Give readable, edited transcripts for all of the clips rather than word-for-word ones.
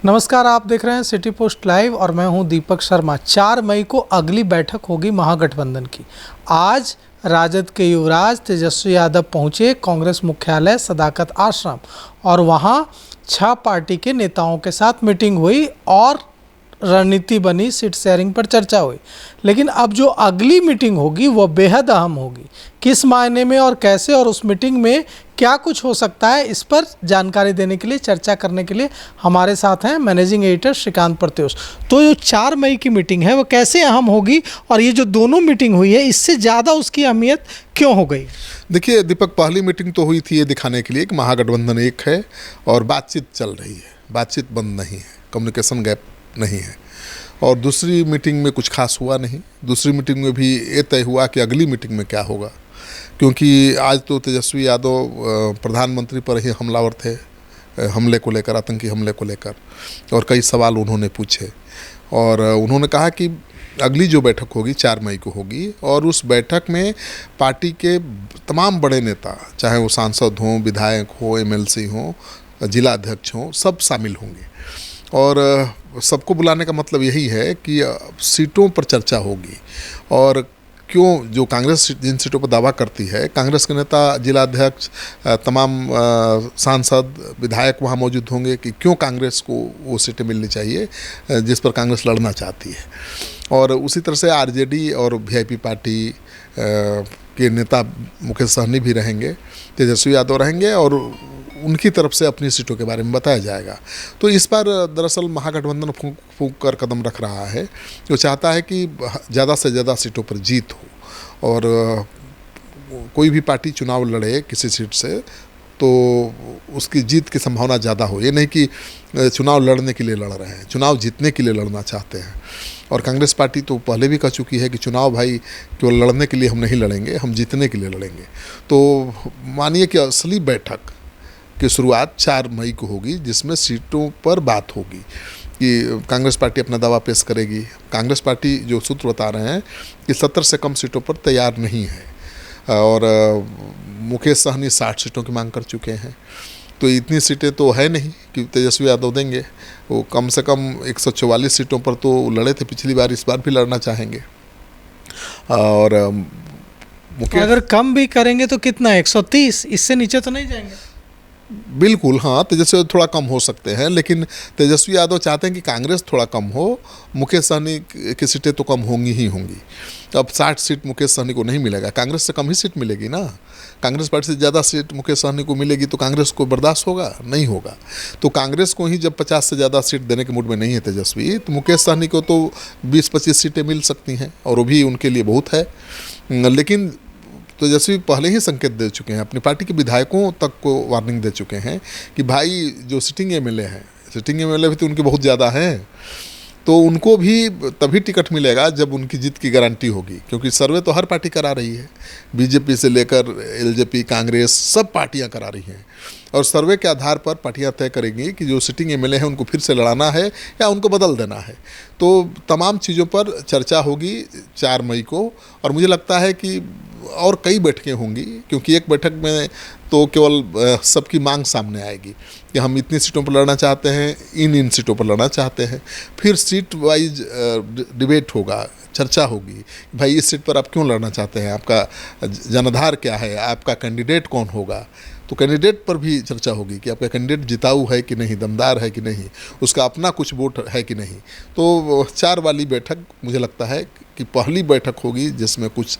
नमस्कार, आप देख रहे हैं सिटी पोस्ट लाइव और मैं हूं दीपक शर्मा। 4 मई को अगली बैठक होगी महागठबंधन की। आज राजद के युवराज तेजस्वी यादव पहुंचे कांग्रेस मुख्यालय सदाकत आश्रम और वहां 6 पार्टी के नेताओं के साथ मीटिंग हुई और रणनीति बनी, सीट शेयरिंग पर चर्चा हुई। लेकिन अब जो अगली मीटिंग होगी वो बेहद अहम होगी। किस मायने में और कैसे, और उस मीटिंग में क्या कुछ हो सकता है, इस पर जानकारी देने के लिए, चर्चा करने के लिए हमारे साथ हैं मैनेजिंग एडिटर श्रीकांत प्रत्युष। तो जो 4 मई की मीटिंग है वो कैसे अहम होगी और ये जो दोनों मीटिंग हुई है इससे ज़्यादा उसकी अहमियत क्यों हो गई? देखिए दीपक, पहली मीटिंग तो हुई थी ये दिखाने के लिए कि महागठबंधन एक है और बातचीत चल रही है, बातचीत बंद नहीं है, कम्युनिकेशन गैप नहीं है। और दूसरी मीटिंग में कुछ खास हुआ नहीं। दूसरी मीटिंग में भी ये तय हुआ कि अगली मीटिंग में क्या होगा, क्योंकि आज तो तेजस्वी यादव प्रधानमंत्री पर ही हमलावर थे, हमले को लेकर, आतंकी हमले को लेकर, और कई सवाल उन्होंने पूछे। और उन्होंने कहा कि अगली जो बैठक होगी 4 मई को होगी और उस बैठक में पार्टी के तमाम बड़े नेता, चाहे वो सांसद हों, विधायक हो, MLC हों, जिला अध्यक्ष हों, सब शामिल होंगे। और सबको बुलाने का मतलब यही है कि सीटों पर चर्चा होगी। और क्यों, जो कांग्रेस जिन सीटों पर दावा करती है, कांग्रेस के नेता, जिला अध्यक्ष, तमाम सांसद, विधायक वहाँ मौजूद होंगे कि क्यों कांग्रेस को वो सीटें मिलनी चाहिए जिस पर कांग्रेस लड़ना चाहती है। और उसी तरह से RJD और VIP पार्टी के नेता मुकेश सहनी भी रहेंगे, तेजस्वी यादव रहेंगे और उनकी तरफ से अपनी सीटों के बारे में बताया जाएगा। तो इस बार दरअसल महागठबंधन फूंक कर कदम रख रहा है। वो चाहता है कि ज़्यादा से ज़्यादा सीटों पर जीत हो और कोई भी पार्टी चुनाव लड़े किसी सीट से तो उसकी जीत की संभावना ज़्यादा हो। ये नहीं कि चुनाव लड़ने के लिए लड़ रहे हैं, चुनाव जीतने के लिए लड़ना चाहते हैं। और कांग्रेस पार्टी तो पहले भी कह चुकी है कि चुनाव भाई केवल लड़ने के लिए हम नहीं लड़ेंगे, हम जीतने के लिए लड़ेंगे। तो मानिए कि असली बैठक की शुरुआत 4 मई को होगी, जिसमें सीटों पर बात होगी कि कांग्रेस पार्टी अपना दावा पेश करेगी। कांग्रेस पार्टी जो सूत्र बता रहे हैं कि 70 से कम सीटों पर तैयार नहीं है और मुकेश सहनी 60 सीटों की मांग कर चुके हैं। तो इतनी सीटें तो है नहीं कि तेजस्वी यादव देंगे। वो कम से कम 144 सीटों पर तो लड़े थे पिछली बार, इस बार भी लड़ना चाहेंगे। और अगर कम भी करेंगे तो कितना, 130? इससे नीचे तो नहीं जाएंगे? बिल्कुल हाँ, तेजस्वी थोड़ा कम हो सकते हैं, लेकिन तेजस्वी यादव चाहते हैं कि कांग्रेस थोड़ा कम हो, मुकेश सहनी की सीटें तो कम होंगी ही होंगी। अब 60 सीट मुकेश सहनी को नहीं मिलेगा, कांग्रेस से कम ही सीट मिलेगी ना। कांग्रेस पार्टी से ज़्यादा सीट मुकेश सहनी को मिलेगी तो कांग्रेस को बर्दाश्त होगा? नहीं होगा। तो कांग्रेस को ही जब 50 से ज़्यादा सीट देने के मूड में नहीं है तेजस्वी, तो मुकेश सहनी को तो 20-25 सीटें मिल सकती हैं और वो भी उनके लिए बहुत है। लेकिन तेजस्वी पहले ही संकेत दे चुके हैं, अपनी पार्टी के विधायकों तक को वार्निंग दे चुके हैं कि भाई जो सिटिंग MLA हैं, सिटिंग MLA भी तो उनके बहुत ज़्यादा हैं, तो उनको भी तभी टिकट मिलेगा जब उनकी जीत की गारंटी होगी। क्योंकि सर्वे तो हर पार्टी करा रही है, BJP से लेकर LJP, कांग्रेस, सब पार्टियां करा रही हैं। और सर्वे के आधार पर पार्टियां तय करेंगी कि जो सिटिंग MLA है उनको फिर से लड़ाना है या उनको बदल देना है। तो तमाम चीज़ों पर चर्चा होगी 4 मई को। और मुझे लगता है कि और कई बैठकें होंगी, क्योंकि एक बैठक में तो केवल सबकी मांग सामने आएगी कि हम इतनी सीटों पर लड़ना चाहते हैं, इन सीटों पर लड़ना चाहते हैं। फिर सीट वाइज डिबेट होगा, चर्चा होगी, भाई इस सीट पर आप क्यों लड़ना चाहते हैं, आपका जनाधार क्या है, आपका कैंडिडेट कौन होगा। तो कैंडिडेट पर भी चर्चा होगी कि आपका कैंडिडेट जिताऊ है कि नहीं, दमदार है कि नहीं, उसका अपना कुछ वोट है कि नहीं। तो 4 वाली बैठक मुझे लगता है कि पहली बैठक होगी जिसमें कुछ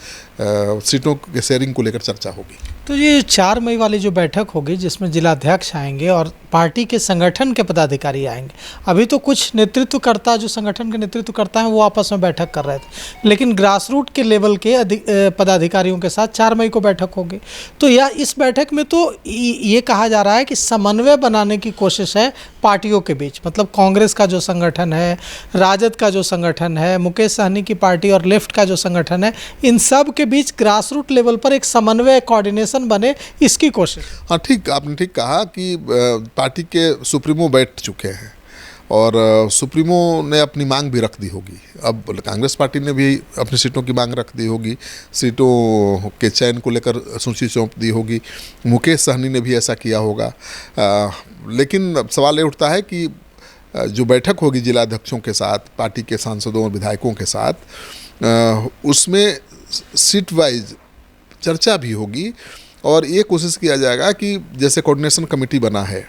सीटों के शेयरिंग को लेकर चर्चा होगी। तो ये 4 मई वाली जो बैठक होगी जिसमें जिलाध्यक्ष आएंगे और पार्टी के संगठन के पदाधिकारी आएंगे। अभी तो कुछ नेतृत्वकर्ता, जो संगठन के नेतृत्वकर्ता हैं, वो आपस में बैठक कर रहे थे, लेकिन ग्रास रूट के लेवल के पदाधिकारियों के साथ 4 मई को बैठक होगी। तो या इस बैठक में तो ये कहा जा रहा है कि समन्वय बनाने की कोशिश है पार्टियों के बीच, मतलब कांग्रेस का जो संगठन है, राजद का जो संगठन है, मुकेश सहनी की पार्टी और लेफ्ट का जो संगठन है, इन सब के बीच ग्रास रूट लेवल पर एक समन्वय, कोऑर्डिनेशन बने, इसकी कोशिश। हाँ ठीक, आपने ठीक कहा कि पार्टी के सुप्रीमो बैठ चुके हैं और सुप्रीमो ने अपनी मांग भी रख दी होगी। अब कांग्रेस पार्टी ने भी अपनी सीटों की मांग रख दी होगी, सीटों के चयन को लेकर सूची सौंप दी होगी। मुकेश सहनी ने भी ऐसा किया होगा। लेकिन अब सवाल ये उठता है कि जो बैठक होगी जिलाध्यक्षों के साथ, पार्टी के सांसदों और विधायकों के साथ, उसमें सीट वाइज चर्चा भी होगी और ये कोशिश किया जाएगा कि जैसे कोऑर्डिनेशन कमेटी बना है,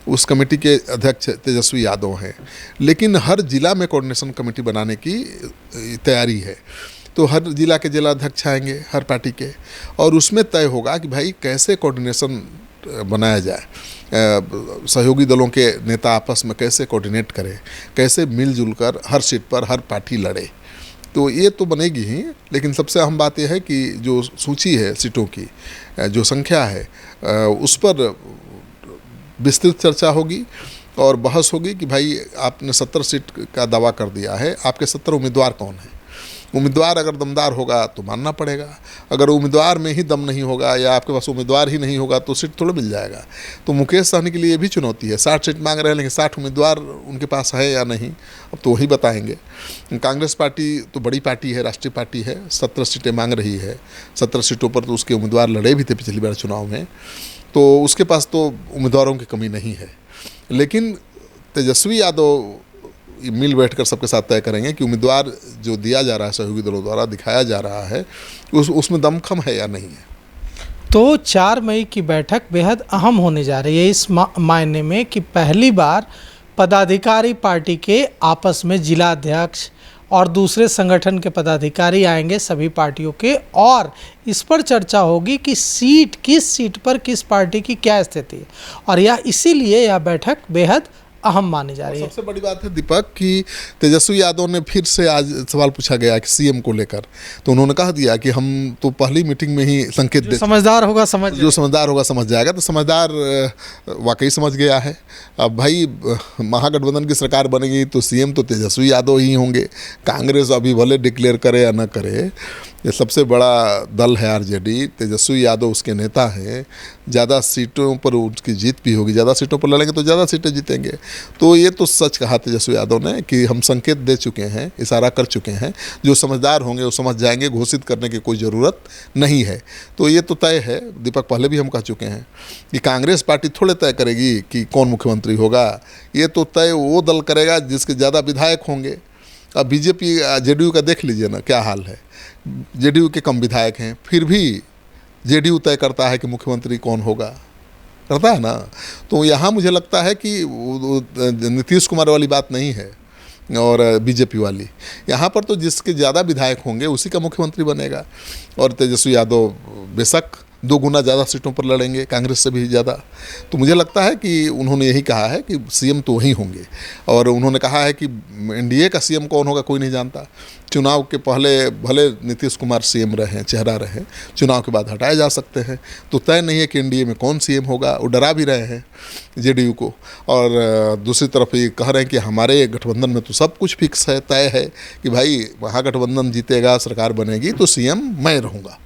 उस कमेटी के अध्यक्ष तेजस्वी यादव हैं, लेकिन हर जिला में कोऑर्डिनेशन कमेटी बनाने की तैयारी है। तो हर जिला के जिलाध्यक्ष आएंगे हर पार्टी के, और उसमें तय होगा कि भाई कैसे कोऑर्डिनेशन बनाया जाए, सहयोगी दलों के नेता आपस में कैसे कोऑर्डिनेट करें, कैसे मिलजुल कर हर सीट पर हर पार्टी लड़े। तो ये तो बनेगी ही, लेकिन सबसे अहम बात यह है कि जो सूची है सीटों की, जो संख्या है, उस पर विस्तृत चर्चा होगी और बहस होगी कि भाई आपने 70 सीट का दावा कर दिया है, आपके 70 उम्मीदवार कौन हैं। उम्मीदवार अगर दमदार होगा तो मानना पड़ेगा, अगर उम्मीदवार में ही दम नहीं होगा या आपके पास उम्मीदवार ही नहीं होगा तो सीट थोड़ा मिल जाएगा। तो मुकेश सहनी के लिए ये भी चुनौती है, 60 सीट मांग रहे हैं लेकिन 60 उम्मीदवार उनके पास है या नहीं, अब तो वही बताएंगे। कांग्रेस पार्टी तो बड़ी पार्टी है, राष्ट्रीय पार्टी है, 17 सीटें मांग रही है। 17 सीटों पर तो उसके उम्मीदवार लड़े भी थे पिछली बार चुनाव में, तो उसके पास तो उम्मीदवारों की कमी नहीं है। लेकिन तेजस्वी यादव मिल बैठकर सबके साथ तय करेंगे कि उम्मीदवार जो दिया जा रहा है, सहयोगी दलों द्वारा दिखाया जा रहा है, उसमें दमखम है या नहीं है। तो 4 मई की बैठक बेहद अहम होने जा रही है इस मायने में कि पहली बार पदाधिकारी पार्टी के आपस में जिलाध्यक्ष और दूसरे संगठन के पदाधिकारी आएंगे सभी पार्टियों के, और इस पर चर्चा होगी कि किस सीट पर किस पार्टी की क्या स्थिति है, और यह इसीलिए यह बैठक बेहद अहम मानी जा रही है। सबसे बड़ी बात है दीपक कि तेजस्वी यादव ने फिर से आज सवाल पूछा गया कि सीएम को लेकर, तो उन्होंने कह दिया कि हम तो पहली मीटिंग में ही संकेत दे, समझदार होगा जो समझदार होगा समझ जाएगा। तो समझदार वाकई समझ गया है। अब भाई महागठबंधन की सरकार बनेगी तो सीएम तो तेजस्वी यादव ही होंगे। कांग्रेस अभी भले डिक्लेयर करे या न करे, ये सबसे बड़ा दल है आरजेडी, तेजस्वी यादव उसके नेता हैं, ज़्यादा सीटों पर उसकी जीत भी होगी, ज़्यादा सीटों पर लड़ेंगे तो ज़्यादा सीटें जीतेंगे। तो ये तो सच कहा तेजस्वी यादव ने कि हम संकेत दे चुके हैं, इशारा कर चुके हैं, जो समझदार होंगे वो समझ जाएंगे, घोषित करने की कोई ज़रूरत नहीं है। तो ये तो तय है दीपक, पहले भी हम कह चुके हैं कि कांग्रेस पार्टी थोड़े तय करेगी कि कौन मुख्यमंत्री होगा, ये तो तय वो दल करेगा जिसके ज़्यादा विधायक होंगे। अब बीजेपी जेडीयू का देख लीजिए ना क्या हाल है, जेडीयू के कम विधायक हैं, फिर भी जेडीयू तय करता है कि मुख्यमंत्री कौन होगा, करता है ना। तो यहाँ मुझे लगता है कि नीतीश कुमार वाली बात नहीं है और बीजेपी वाली, यहाँ पर तो जिसके ज़्यादा विधायक होंगे उसी का मुख्यमंत्री बनेगा। और तेजस्वी यादव बेशक 2 गुना ज़्यादा सीटों पर लड़ेंगे, कांग्रेस से भी ज़्यादा। तो मुझे लगता है कि उन्होंने यही कहा है कि सीएम तो वही होंगे, और उन्होंने कहा है कि एनडीए का सीएम कौन होगा कोई नहीं जानता। चुनाव के पहले भले नीतीश कुमार सीएम रहे, चेहरा रहे, चुनाव के बाद हटाए जा सकते हैं। तो तय नहीं है कि एनडीए में कौन सीएम होगा, वो डरा भी रहे हैं जेडीयू को। और दूसरी तरफ ये कह रहे हैं कि हमारे गठबंधन में तो सब कुछ फिक्स है, तय है कि भाई महागठबंधन जीतेगा, सरकार बनेगी तो सीएम मैं रहूँगा।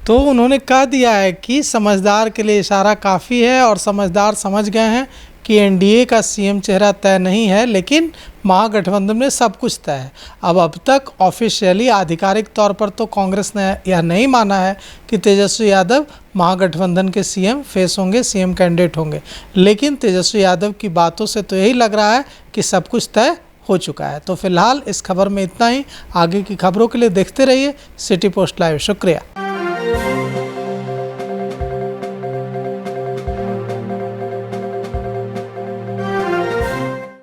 तो उन्होंने कह दिया है कि समझदार के लिए इशारा काफ़ी है और समझदार समझ गए हैं कि एनडीए का सीएम चेहरा तय नहीं है, लेकिन महागठबंधन में सब कुछ तय है। अब तक ऑफिशियली आधिकारिक तौर पर तो कांग्रेस ने यह नहीं माना है कि तेजस्वी यादव महागठबंधन के सीएम फेस होंगे, सीएम कैंडिडेट होंगे, लेकिन तेजस्वी यादव की बातों से तो यही लग रहा है कि सब कुछ तय हो चुका है। तो फिलहाल इस खबर में इतना ही। आगे की खबरों के लिए देखते रहिए सिटी पोस्ट लाइव। शुक्रिया।